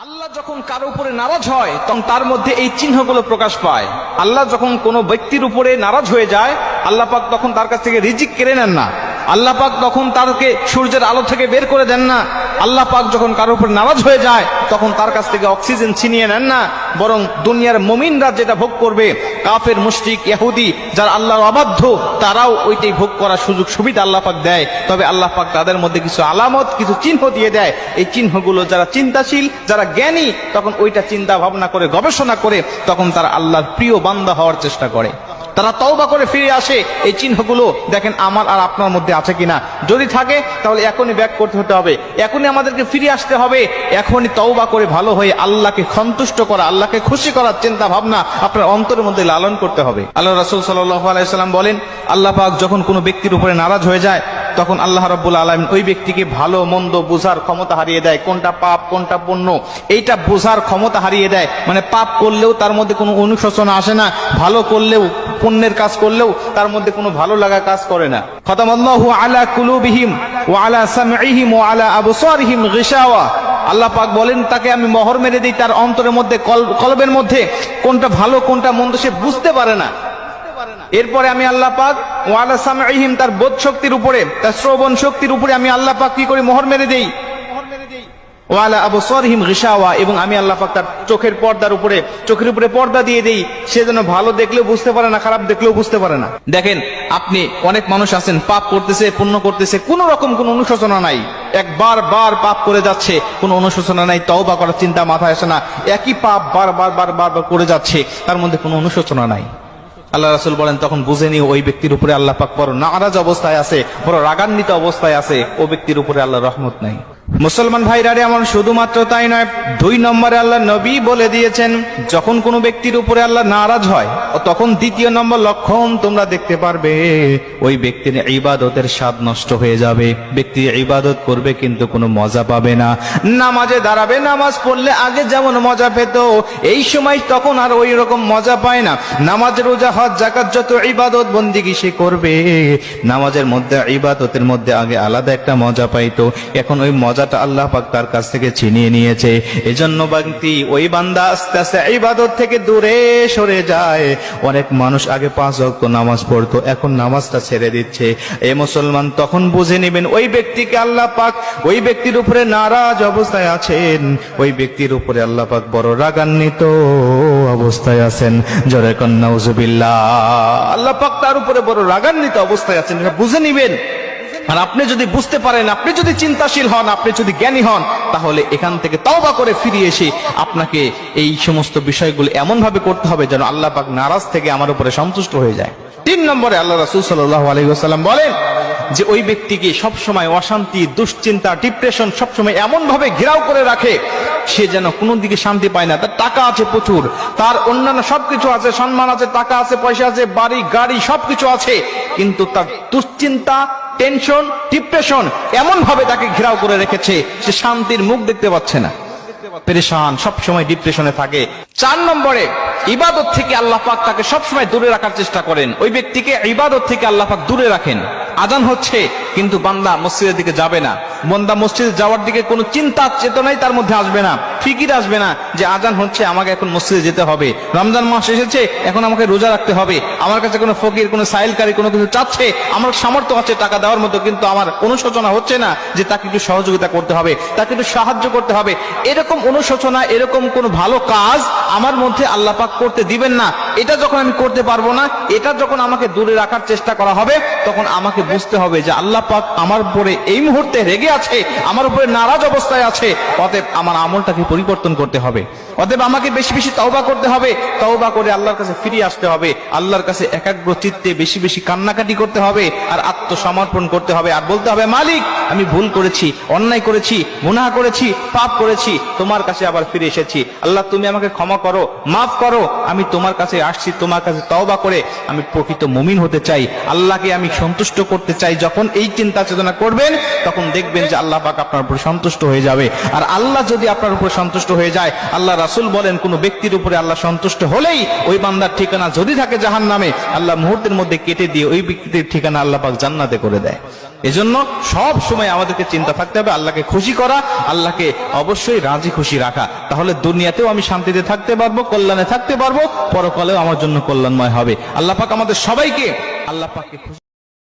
আল্লাহ যখন কারো উপরে নারাজ হয় তখন তার মধ্যে এই চিহ্নগুলো প্রকাশ পায়। আল্লাহ যখন কোনো ব্যক্তির উপরে নারাজ হয়ে যায়, আল্লাহ পাক তখন তার কাছ থেকে রিজিক কেড়ে নেন না, আল্লাহ পাক তখন তাকে সূর্যের আলো থেকে বের করে দেন না। আল্লাহ পাক যখন কারো উপর নারাজ হয়ে যায় তখন তার কাছ থেকে অক্সিজেন ছিনিয়ে নেন না, বরং দুনিয়ার মুমিনরা যেটা ভোগ করবে, কাফের, মুশরিক, ইহুদি যারা আল্লাহর অবাধ্য, তারাও ওইটাই ভোগ করার সুযোগ সুবিধা আল্লাহ পাক দেয়। তবে আল্লাহ পাক তাদের মধ্যে কিছু আলামত, কিছু চিহ্ন দিয়ে দেয়। এই চিহ্নগুলো যারা চিন্তাশীল, যারা জ্ঞানী, তখন ওইটা চিন্তা ভাবনা করে, গবেষণা করে, তখন তারা আল্লাহর প্রিয় বান্দা হওয়ার চেষ্টা করে, তারা তওবা করে ফিরে আসে। এই চিহ্নগুলো দেখেন আমার আর আপনার মধ্যে আছে কিনা। যদি থাকে তাহলে এখনই ব্যাক করতে হতে হবে, এখনই আমাদেরকে ফিরে আসতে হবে, এখনই তওবা করে ভালো হয়ে আল্লাহকে সন্তুষ্ট করা, আল্লাহকে খুশি করার চিন্তা ভাবনা আপনার অন্তরের মধ্যে লালন করতে হবে। আল্লাহ রাসূল সাল্লাল্লাহু আলাইহি সাল্লাম বলেন, আল্লাহ পাক যখন কোনো ব্যক্তির উপরে নারাজ হয়ে যায় তখন আল্লাহ রাব্বুল আলামিন ওই ব্যক্তিকে ভালো মন্দ বোঝার ক্ষমতা হারিয়ে দেয়। কোনটা পাপ কোনটা পুণ্য এইটা বোঝার ক্ষমতা হারিয়ে দেয়। মানে পাপ করলেও তার মধ্যে কোনো অনুশোচনা আসে না, ভালো করলেও, পুণ্যের কাজ করলেও তার মধ্যে কোনো ভালো লাগা কাজ করে না। খাতামাল্লাহু আলা কুলুবিহিম ওয়া আলা সামঈহিম ওয়া আলা আবসারিহিম গিশাওয়া। আল্লাহ পাক বলেন, তাকে আমি মোহর মেরে দিই তার অন্তরের মধ্যে, কলবের মধ্যে কোনটা ভালো কোনটা মন্দ সে বুঝতে পারে না। এরপরে আমি আল্লাহ পাক ওয়া আলা সামঈহিম, তার বোধ শক্তির উপরে, তার শ্রবণ শক্তির উপরে আমি আল্লাহ পাক কি করি, মোহর মেরে দেই। ওয়া আলা আবসারিহিম গিশাওয়া, এবং আমি আল্লাহ পাক তার চোখের পর্দার উপরে, চোখের উপরে পর্দা দিয়ে দেই। সে যেন ভালো দেখলেও বুঝতে পারে না, খারাপ দেখলেও বুঝতে পারে না। দেখেন আপনি, অনেক মানুষ আছেন পাপ করতেছে, পুণ্য করতেছে, কোন রকম কোনো অনুশোচনা নাই, একবার বার পাপ করে যাচ্ছে, কোনো অনুশোচনা নাই, তওবা করার চিন্তা মাথায় আসে না, একই পাপ বার করে যাচ্ছে, তার মধ্যে কোনো অনুশোচনা নাই। আল্লাহ রাসূল বলেন, তখন বুঝে নিও ওই ব্যক্তির উপরে আল্লাহ পাক বড় নারাজ অবস্থায় আছে, বড় রাগান্বিত অবস্থায় আছে, ও ব্যক্তির উপরে আল্লাহর রহমত নাই। মুসলমান ভাইরা রে আমার, শুধুমাত্র তাই নয়, 2 নম্বরে আল্লাহ নবী বলে দিয়েছেন, যখন কোনো ব্যক্তির উপরে আল্লাহ নারাজ হয় তখন 2য় নম্বর লক্ষণ তোমরা দেখতে পারবে, ওই ব্যক্তির ইবাদতের স্বাদ নষ্ট হয়ে যাবে। ব্যক্তি ইবাদত করবে কিন্তু কোনো মজা পাবে না। নামাজে দাঁড়াবে, নামাজ পড়লে আগে যেমন মজা পেত, এই সময় তখন আর ওই রকম মজা পায় না। নামাজ, রোজা, হজ, যাকাত, যত ইবাদত বন্দিগি সে করবে, নামাজের মধ্যে, ইবাদতের মধ্যে আগে আলাদা একটা মজা পাইতো, এখন ওই মজাটা আল্লাহ পাক তার কাছ থেকে ছিনিয়ে নিয়েছে। এজন্য ব্যক্তি, ওই বান্দা আস্তে আস্তে ইবাদত থেকে দূরে সরে যায়। অনেক মানুষ আগে 5 ওয়াক্ত নামাজ পড়তো, এখন নামাজটা ছেড়ে দিচ্ছে। এ মুসলমান, তখন বুঝে নেবেন ওই ব্যক্তিকে আল্লাহ পাক ওই ব্যক্তির উপরে নারাজ অবস্থায় আছেন, ওই ব্যক্তির উপরে আল্লাহ পাক বড় রাগান্বিত অবস্থায় আছেন। জোরে কোন নাউজুবিল্লাহ। আল্লাহ পাক তার উপরে বড় রাগান্বিত অবস্থায় আছেন, এটা বুঝে নেবেন। আর আপনি যদি বুঝতে পারেন, আপনি যদি চিন্তাশীল হন, আপনি যদি জ্ঞানী হন, তাহলে এখান থেকে তওবা করে ফিরে এসে আপনাকে এই সমস্ত বিষয়গুলো এমন ভাবে করতে হবে যেন আল্লাহ পাক নারাজ থেকে আমার উপরে সন্তুষ্ট হয়ে যায়। 3 নম্বরে আল্লাহ রাসূল সাল্লাল্লাহু আলাইহি ওয়াসাল্লাম বলেন যে ওই ব্যক্তিকে সবসময় অশান্তি, দুশ্চিন্তা, ডিপ্রেশন সবসময় এমন ভাবে ঘেরাও করে রাখে, সে যেন কোনো দিকে শান্তি পায় না। তার টাকা আছে প্রচুর, তার অন্যান্য সবকিছু আছে, সম্মান আছে, টাকা আছে, পয়সা আছে, বাড়ি গাড়ি সবকিছু আছে, কিন্তু তার দুশ্চিন্তা, টেনশন, ডিপ্রেশন এমন ভাবে তাকে ঘেরাও করে রেখেছে, সে শান্তির মুখ দেখতে পাচ্ছে না, পেরেশান, সবসময় ডিপ্রেশনে থাকে। 4 নম্বরে ইবাদত থেকে আল্লাহ পাক তাকে সবসময় দূরে রাখার চেষ্টা করেন। ওই ব্যক্তিকে ইবাদত থেকে আল্লাহ পাক দূরে রাখেন। আজান হচ্ছে কিন্তু বান্দা মসজিদের দিকে যাবে না, বান্দা মসজিদে যাওয়ার দিকে কোনো চিন্তা চেতনাই তার মধ্যে আসবে না, ফিকির আসবে না যে আজান হচ্ছে, আমাকে এখন মসজিদে যেতে হবে, রমজান মাস এসেছে, এখন আমাকে রোজা রাখতে হবে, আমার কাছে কোনো ফকির, কোনো সাইলকারী কোনো কিছু চাচ্ছে, আমার সামর্থ্য আছে টাকা দেওয়ার মতো, কিন্তু আমার অনুশোচনা হচ্ছে না যে তাকে একটু সহযোগিতা করতে হবে, তাকে একটু সাহায্য করতে হবে। এরকম অনুশোচনা, এরকম কোনো ভালো কাজ আমার মধ্যে আল্লাহ পাক করতে দিবেন না। এটা যখন আমি করতে পারবো না, এটা যখন আমাকে দূরে রাখার চেষ্টা করা হবে, তখন আমাকে বুঝতে হবে যে আল্লাহ পাক আমার উপরে এই মুহূর্তে রেগে আছে, আমার উপরে নারাজ অবস্থায় আছে, অতএব আমার আমলটাকে পরিবর্তন করতে হবে, অতএব আমাকে বেশি বেশি তওবা করতে হবে, তওবা করে আল্লাহর কাছে ফিরে আসতে হবে, আল্লাহর কাছে একাগ্র চিত্তে বেশি বেশি কান্নাকাটি করতে হবে, আর আত্মসমর্পণ করতে হবে, আর বলতে হবে, মালিক আমি ভুল করেছি, অন্যায় করেছি, গুনাহ করেছি, পাপ করেছি, তোমার কাছে আবার ফিরে এসেছি, আল্লাহ তুমি আমাকে ক্ষমা করো, মাফ করো, আমি তোমার কাছে আসছি, তোমার কাছে তওবা করে আমি প্রকৃত মুমিন হতে চাই, আল্লাহকে আমি সন্তুষ্ট করতে চাই। যখন এই চিন্তা চেতনা করবেন তখন দেখবেন যে আল্লাহ পাক আপনার উপর সন্তুষ্ট হয়ে যাবে। আর আল্লাহ যদি আপনার উপর সন্তুষ্ট হয়ে যায়, আল্লাহ রাসূল বলেন, কোন ব্যক্তির উপরে আল্লাহ সন্তুষ্ট হলেই ওই বান্দার ঠিকানা যদি থাকে জাহান্নামে, আল্লাহ মুহূর্তের মধ্যে কেটে দিয়ে ওই ব্যক্তির ঠিকানা আল্লাহ পাক জান্নাতে করে দেয়। এজন্য সব সময় আমাদেরকে চিন্তা থাকতে হবে আল্লাহকে খুশি করা, আল্লাহকে অবশ্যই রাজি খুশি রাখা। তাহলে দুনিয়াতেও আমি শান্তিতে থাকতে পারবো, কল্যাণে থাকতে পারবো, পরকালেও আমার জন্য কল্যাণময় হবে। আল্লাহ পাক আমাদের সবাইকে আল্লাহ পাককে খুশি